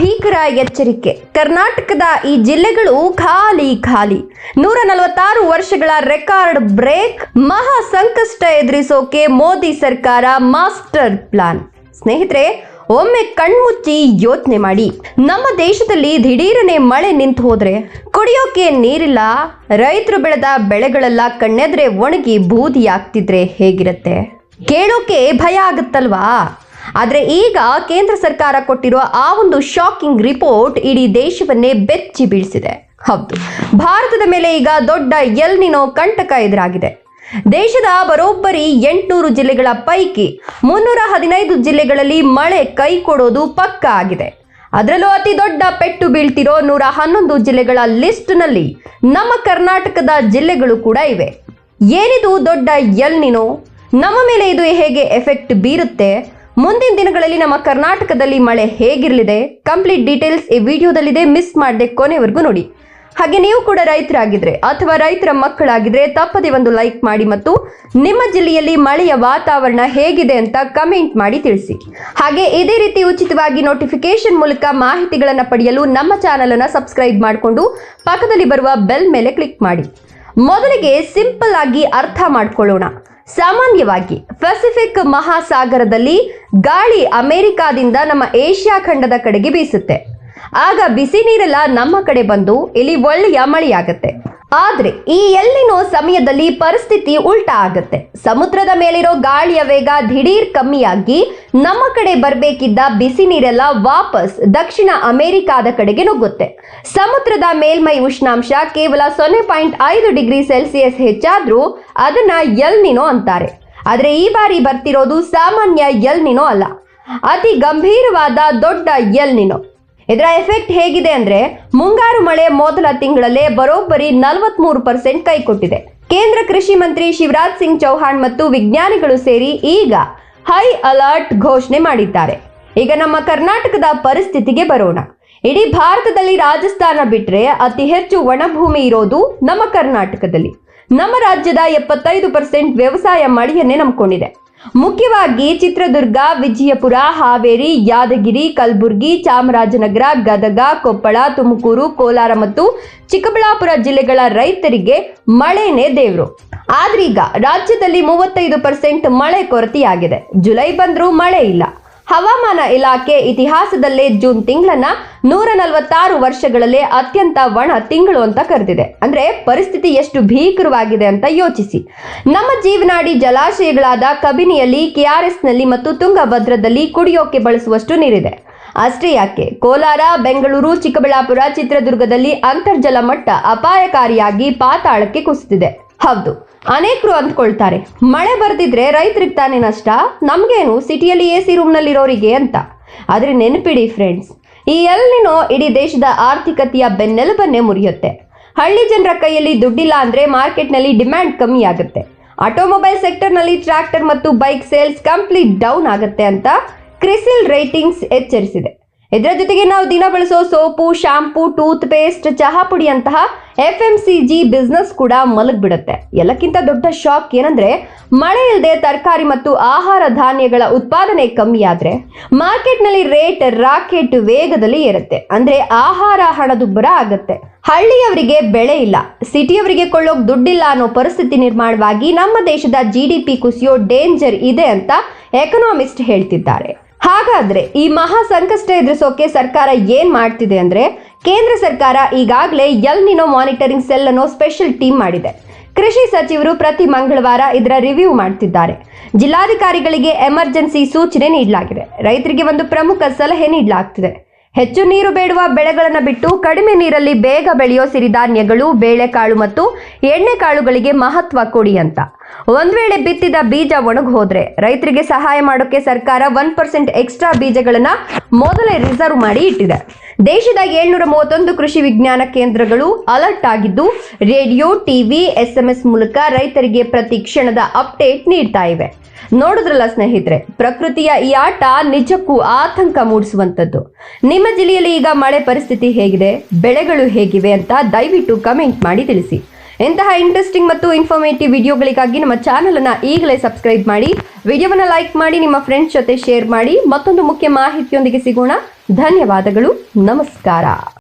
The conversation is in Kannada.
ಭೀಕರ ಎಚ್ಚರಿಕೆ. ಕರ್ನಾಟಕದ ಈ ಜಿಲ್ಲೆಗಳು ಖಾಲಿ 146 ವರ್ಷಗಳ ರೆಕಾರ್ಡ್ ಬ್ರೇಕ್. ಮಹಾ ಸಂಕಷ್ಟ ಎದುರಿಸೋಕೆ ಮೋದಿ ಸರ್ಕಾರ ಮಾಸ್ಟರ್ ಪ್ಲಾನ್. ಸ್ನೇಹಿತರೆ, ಒಮ್ಮೆ ಕಣ್ಮುಚ್ಚಿ ಯೋಚನೆ ಮಾಡಿ. ನಮ್ಮ ದೇಶದಲ್ಲಿ ದಿಢೀರನೆ ಮಳೆ ನಿಂತು ಹೋದ್ರೆ ಕುಡಿಯೋಕೆ ನೀರಿಲ್ಲ, ರೈತರು ಬೆಳೆದ ಬೆಳೆಗಳೆಲ್ಲ ಕಣ್ಣೆದ್ರೆ ಒಣಗಿ ಬೂದಿ ಆಗ್ತಿದ್ರೆ ಹೇಗಿರುತ್ತೆ? ಕೇಳೋಕೆ ಭಯ ಆಗುತ್ತಲ್ವಾ? ಆದರೆ ಈಗ ಕೇಂದ್ರ ಸರ್ಕಾರ ಕೊಟ್ಟಿರುವ ಆ ಒಂದು ಶಾಕಿಂಗ್ ರಿಪೋರ್ಟ್ ಇಡೀ ದೇಶವನ್ನೇ ಬೆಚ್ಚಿ ಬೀಳಿಸಿದೆ. ಹೌದು, ಭಾರತದ ಮೇಲೆ ಈಗ ದೊಡ್ಡ ಎಲ್ ನಿನೋ ಕಂಟಕ ಎದುರಾಗಿದೆ. ದೇಶದ ಬರೋಬ್ಬರಿ 800 ಜಿಲ್ಲೆಗಳ ಪೈಕಿ 315 ಜಿಲ್ಲೆಗಳಲ್ಲಿ ಮಳೆ ಕೈ ಕೊಡೋದು ಪಕ್ಕಾ ಆಗಿದೆ. ಅದರಲ್ಲೂ ಅತಿ ದೊಡ್ಡ ಪೆಟ್ಟು ಬೀಳ್ತಿರೋ 111 ಜಿಲ್ಲೆಗಳ ಲಿಸ್ಟ್ನಲ್ಲಿ ನಮ್ಮ ಕರ್ನಾಟಕದ ಜಿಲ್ಲೆಗಳು ಕೂಡ ಇವೆ. ಏನಿದು ದೊಡ್ಡ ಎಲ್ ನಿನೋ? ನಮ್ಮ ಮೇಲೆ ಇದು ಹೇಗೆ ಎಫೆಕ್ಟ್ ಬೀರುತ್ತೆ? ಮುಂದಿನ ದಿನಗಳಲ್ಲಿ ನಮ್ಮ ಕರ್ನಾಟಕದಲ್ಲಿ ಮಳೆ ಹೇಗಿರಲಿದೆ? ಕಂಪ್ಲೀಟ್ ಡೀಟೇಲ್ಸ್ ಈ ವಿಡಿಯೋದಲ್ಲಿದೆ. ಮಿಸ್ ಮಾಡದೆ ಕೊನೆವರೆಗೂ ನೋಡಿ. ಹಾಗೆ ನೀವು ಕೂಡ ರೈತರಾಗಿದ್ರೆ ಅಥವಾ ರೈತರ ಮಕ್ಕಳಾಗಿದ್ರೆ ತಪ್ಪದೆ ಒಂದು ಲೈಕ್ ಮಾಡಿ ಮತ್ತು ನಿಮ್ಮ ಜಿಲ್ಲೆಯಲ್ಲಿ ಮಳೆಯ ವಾತಾವರಣ ಹೇಗಿದೆ ಅಂತ ಕಮೆಂಟ್ ಮಾಡಿ ತಿಳಿಸಿ. ಹಾಗೆ ಇದೇ ರೀತಿ ಉಚಿತವಾಗಿ ನೋಟಿಫಿಕೇಶನ್ ಮೂಲಕ ಮಾಹಿತಿಗಳನ್ನು ಪಡೆಯಲು ನಮ್ಮ ಚಾನೆಲ್ ಅನ್ನು ಸಬ್ಸ್ಕ್ರೈಬ್ ಮಾಡಿಕೊಂಡು ಪಕ್ಕದಲ್ಲಿ ಬರುವ ಬೆಲ್ ಮೇಲೆ ಕ್ಲಿಕ್ ಮಾಡಿ. ಮೊದಲಿಗೆ ಸಿಂಪಲ್ ಆಗಿ ಅರ್ಥ ಮಾಡ್ಕೊಳ್ಳೋಣ. ಸಾಮಾನ್ಯವಾಗಿ ಪೆಸಿಫಿಕ್ ಮಹಾಸಾಗರದಲ್ಲಿ ಗಾಳಿ ಅಮೆರಿಕಾದಿಂದ ನಮ್ಮ ಏಷ್ಯಾ ಖಂಡದ ಕಡೆಗೆ ಬೀಸುತ್ತೆ. ಆಗ ಬಿಸಿ ನೀರೆಲ್ಲ ನಮ್ಮ ಕಡೆ ಬಂದು ಇಲ್ಲಿ ಒಳ್ಳೆಯ ಮಳೆಯಾಗತ್ತೆ. ಆದ್ರೆ ಈ ಎಲ್ ನಿನೋ ಸಮಯದಲ್ಲಿ ಪರಿಸ್ಥಿತಿ ಉಲ್ಟಾ ಆಗತ್ತೆ. ಸಮುದ್ರದ ಮೇಲಿರೋ ಗಾಳಿಯ ವೇಗ ದಿಢೀರ್ ಕಮ್ಮಿಯಾಗಿ ನಮ್ಮ ಕಡೆ ಬರಬೇಕಿದ್ದ ಬಿಸಿ ನೀರೆಲ್ಲ ವಾಪಸ್ ದಕ್ಷಿಣ ಅಮೆರಿಕಾದ ಕಡೆಗೆ ನುಗ್ಗುತ್ತೆ. ಸಮುದ್ರದ ಮೇಲ್ಮೈ ಉಷ್ಣಾಂಶ ಕೇವಲ 0.5 ಡಿಗ್ರಿ ಸೆಲ್ಸಿಯಸ್ ಹೆಚ್ಚಾದ್ರೂ ಅದನ್ನ ಎಲ್ ನಿನೋ ಅಂತಾರೆ. ಆದ್ರೆ ಈ ಬಾರಿ ಬರ್ತಿರೋದು ಸಾಮಾನ್ಯ ಎಲ್ ನಿನೋ ಅಲ್ಲ, ಅತಿ ಗಂಭೀರವಾದ ದೊಡ್ಡ ಎಲ್ ನಿನೋ. ಇದರ ಎಫೆಕ್ಟ್ ಹೇಗಿದೆ ಅಂದ್ರೆ, ಮುಂಗಾರು ಮಳೆ ಮೊದಲ ತಿಂಗಳಲ್ಲೇ ಬರೋಬ್ಬರಿ 43% ಕೈ ಕೊಟ್ಟಿದೆ. ಕೇಂದ್ರ ಕೃಷಿ ಮಂತ್ರಿ ಶಿವರಾಜ್ ಸಿಂಗ್ ಚೌಹಾಣ್ ಮತ್ತು ವಿಜ್ಞಾನಿಗಳು ಸೇರಿ ಈಗ ಹೈ ಅಲರ್ಟ್ ಘೋಷಣೆ ಮಾಡಿದ್ದಾರೆ. ಈಗ ನಮ್ಮ ಕರ್ನಾಟಕದ ಪರಿಸ್ಥಿತಿಗೆ ಬರೋಣ. ಇಡೀ ಭಾರತದಲ್ಲಿ ರಾಜಸ್ಥಾನ ಬಿಟ್ರೆ ಅತಿ ಹೆಚ್ಚು ಒಣಭೂಮಿ ಇರೋದು ನಮ್ಮ ಕರ್ನಾಟಕದಲ್ಲಿ. ನಮ್ಮ ರಾಜ್ಯದ 75% ವ್ಯವಸಾಯ ಮಳೆಯನ್ನೇ ನಂಬಿಕೊಂಡಿದೆ. ಮುಖ್ಯವಾಗಿ ಚಿತ್ರದುರ್ಗ, ವಿಜಯಪುರ, ಹಾವೇರಿ, ಯಾದಗಿರಿ, ಕಲಬುರಗಿ, ಚಾಮರಾಜನಗರ, ಗದಗ, ಕೊಪ್ಪಳ, ತುಮಕೂರು, ಕೋಲಾರ ಮತ್ತು ಚಿಕ್ಕಬಳ್ಳಾಪುರ ಜಿಲ್ಲೆಗಳ ರೈತರಿಗೆ ಮಳೆನೇ ದೇವ್ರು. ಆದ್ರೀಗ ರಾಜ್ಯದಲ್ಲಿ 35% ಮಳೆ ಕೊರತೆಯಾಗಿದೆ. ಜುಲೈ ಬಂದ್ರೂ ಮಳೆ ಇಲ್ಲ. ಹವಾಮಾನ ಇಲಾಖೆ ಇತಿಹಾಸದಲ್ಲೇ ಜೂನ್ ತಿಂಗಳನ್ನ 146 ವರ್ಷಗಳಲ್ಲೇ ಅತ್ಯಂತ ಒಣ ತಿಂಗಳು ಅಂತ ಕರೆದಿದೆ. ಅಂದ್ರೆ ಪರಿಸ್ಥಿತಿ ಎಷ್ಟು ಭೀಕರವಾಗಿದೆ ಅಂತ ಯೋಚಿಸಿ. ನಮ್ಮ ಜೀವನಾಡಿ ಜಲಾಶಯಗಳಾದ ಕಬಿನಿಯಲ್ಲಿ, ಕೆಆರ್ಎಸ್ನಲ್ಲಿ ಮತ್ತು ತುಂಗಭದ್ರದಲ್ಲಿ ಕುಡಿಯೋಕೆ ಬಳಸುವಷ್ಟು ನೀರಿದೆ. ಅಷ್ಟೇ ಯಾಕೆ, ಕೋಲಾರ, ಬೆಂಗಳೂರು, ಚಿಕ್ಕಬಳ್ಳಾಪುರ, ಚಿತ್ರದುರ್ಗದಲ್ಲಿ ಅಂತರ್ಜಲ ಮಟ್ಟ ಅಪಾಯಕಾರಿಯಾಗಿ ಪಾತಾಳಕ್ಕೆ ಕುಸಿದಿದೆ. ಹೌದು, ಅನೇಕರು ಅಂದ್ಕೊಳ್ತಾರೆ ಮಳೆ ಬರ್ದಿದ್ರೆ ರೈತರಿಗೆ ತಾನೇ ನಷ್ಟ, ನಮ್ಗೇನು ಸಿಟಿಯಲ್ಲಿ AC ರೂಮ್ನಲ್ಲಿರೋರಿಗೆ ಅಂತ. ಆದ್ರೆ ನೆನಪಿಡಿ ಫ್ರೆಂಡ್ಸ್, ಈ ಎಲ್ ನಿನೋ ಇಡೀ ದೇಶದ ಆರ್ಥಿಕತೆಯ ಬೆನ್ನೆಲುಬನ್ನೇ ಮುರಿಯುತ್ತೆ. ಹಳ್ಳಿ ಜನರ ಕೈಯಲ್ಲಿ ದುಡ್ಡಿಲ್ಲ ಅಂದ್ರೆ ಮಾರ್ಕೆಟ್ನಲ್ಲಿ ಡಿಮ್ಯಾಂಡ್ ಕಮ್ಮಿ ಆಗುತ್ತೆ. ಆಟೋಮೊಬೈಲ್ ಸೆಕ್ಟರ್ನಲ್ಲಿ ಟ್ರ್ಯಾಕ್ಟರ್ ಮತ್ತು ಬೈಕ್ ಸೇಲ್ಸ್ ಕಂಪ್ಲೀಟ್ ಡೌನ್ ಆಗುತ್ತೆ ಅಂತ ಕ್ರಿಸಿಲ್ ರೇಟಿಂಗ್ಸ್ ಎಚ್ಚರಿಸಿದೆ. ಇದರ ಜೊತೆಗೆ ನಾವು ದಿನ ಬಳಸೋ ಸೋಪು, ಶಾಂಪೂ, ಟೂತ್ ಪೇಸ್ಟ್, ಚಹಾ ಪುಡಿ ಅಂತಹ FMCG ಬಿಸ್ನೆಸ್ ಕೂಡ ಮಲಗ್ಬಿಡುತ್ತೆ. ಎಲ್ಲಕ್ಕಿಂತ ದೊಡ್ಡ ಶಾಕ್ ಏನಂದ್ರೆ, ಮಳೆ ಇಲ್ಲದೆ ತರಕಾರಿ ಮತ್ತು ಆಹಾರ ಧಾನ್ಯಗಳ ಉತ್ಪಾದನೆ ಕಮ್ಮಿ ಆದ್ರೆ ಮಾರ್ಕೆಟ್ನಲ್ಲಿ ರೇಟ್ ರಾಕೆಟ್ ವೇಗದಲ್ಲಿ ಏರುತ್ತೆ. ಅಂದ್ರೆ ಆಹಾರ ಹಣದುಬ್ಬರ ಆಗತ್ತೆ. ಹಳ್ಳಿಯವರಿಗೆ ಬೆಳೆ ಇಲ್ಲ, ಸಿಟಿಯವರಿಗೆ ಕೊಳ್ಳೋಕ್ ದುಡ್ಡಿಲ್ಲ ಅನ್ನೋ ಪರಿಸ್ಥಿತಿ ನಿರ್ಮಾಣವಾಗಿ ನಮ್ಮ ದೇಶದ GDP ಕುಸಿಯೋ ಡೇಂಜರ್ ಇದೆ ಅಂತ ಎಕನಾಮಿಸ್ಟ್ ಹೇಳ್ತಿದ್ದಾರೆ. ಹಾಗಾದ್ರೆ ಈ ಮಹಾ ಸಂಕಷ್ಟ ಎದುರಿಸೋಕೆ ಸರ್ಕಾರ ಏನ್ ಮಾಡ್ತಿದೆ ಅಂದ್ರೆ, ಕೇಂದ್ರ ಸರ್ಕಾರ ಈಗಾಗಲೇ ಎಲ್ ನಿನೋ ಮಾನಿಟರಿಂಗ್ ಸೆಲ್ ಅನ್ನೋ ಸ್ಪೆಷಲ್ ಟೀಮ್ ಮಾಡಿದೆ. ಕೃಷಿ ಸಚಿವರು ಪ್ರತಿ ಮಂಗಳವಾರ ಇದರ ರಿವ್ಯೂ ಮಾಡ್ತಿದ್ದಾರೆ. ಜಿಲ್ಲಾಧಿಕಾರಿಗಳಿಗೆ ಎಮರ್ಜೆನ್ಸಿ ಸೂಚನೆ ನೀಡಲಾಗಿದೆ. ರೈತರಿಗೆ ಒಂದು ಪ್ರಮುಖ ಸಲಹೆ ನೀಡಲಾಗ್ತಿದೆ. ಹೆಚ್ಚು ನೀರು ಬೇಡುವ ಬೆಳೆಗಳನ್ನು ಬಿಟ್ಟು ಕಡಿಮೆ ನೀರಲ್ಲಿ ಬೇಗ ಬೆಳೆಯೋ ಸಿರಿಧಾನ್ಯಗಳು, ಬೇಳೆಕಾಳು ಮತ್ತು ಎಣ್ಣೆಕಾಳುಗಳಿಗೆ ಮಹತ್ವ ಕೊಡಿ ಅಂತ. ಒಂದ್ ವೇಳೆ ಬಿತ್ತಿದ ಬೀಜ ಒಣಗಿ ಹೋದ್ರೆ ರೈತರಿಗೆ ಸಹಾಯ ಮಾಡೋಕೆ ಸರ್ಕಾರ 1% ಎಕ್ಸ್ಟ್ರಾ ಬೀಜಗಳನ್ನ ಮೊದಲೇ ರಿಸರ್ವ್ ಮಾಡಿ ಇಟ್ಟಿದೆ. ದೇಶದ 731 ಕೃಷಿ ವಿಜ್ಞಾನ ಕೇಂದ್ರಗಳು ಅಲರ್ಟ್ ಆಗಿದ್ದು ರೇಡಿಯೋ, ಟಿವಿ, SMS ಮೂಲಕ ರೈತರಿಗೆ ಪ್ರತಿ ಕ್ಷಣದ ಅಪ್ಡೇಟ್ ನೀಡ್ತಾ ಇವೆ. ನೋಡಿದ್ರಲ್ಲ ಸ್ನೇಹಿತರೆ, ಪ್ರಕೃತಿಯ ಈ ಆಟ ನಿಜಕ್ಕೂ ಆತಂಕ ಮೂಡಿಸುವಂತದ್ದು. ನಿಮ್ಮ ಜಿಲ್ಲೆಯಲ್ಲಿ ಈಗ ಮಳೆ ಪರಿಸ್ಥಿತಿ ಹೇಗಿದೆ, ಬೆಳೆಗಳು ಹೇಗಿವೆ ಅಂತ ದಯವಿಟ್ಟು ಕಮೆಂಟ್ ಮಾಡಿ ತಿಳಿಸಿ. ಇಂತಹ ಇಂಟ್ರೆಸ್ಟಿಂಗ್ ಮತ್ತು ಇನ್ಫಾರ್ಮೇಟಿವ್ ವಿಡಿಯೋಗಳಿಗಾಗಿ ನಮ್ಮ ಚಾನೆಲ್ ಅನ್ನು ಈಗಲೇ ಸಬ್ಸ್ಕ್ರೈಬ್ ಮಾಡಿ, ವಿಡಿಯೋವನ್ನು ಲೈಕ್ ಮಾಡಿ, ನಿಮ್ಮ ಫ್ರೆಂಡ್ಸ್ ಜೊತೆ ಶೇರ್ ಮಾಡಿ. ಮತ್ತೊಂದು ಮುಖ್ಯ ಮಾಹಿತಿಯೊಂದಿಗೆ ಸಿಗೋಣ. ಧನ್ಯವಾದಗಳು. ನಮಸ್ಕಾರ.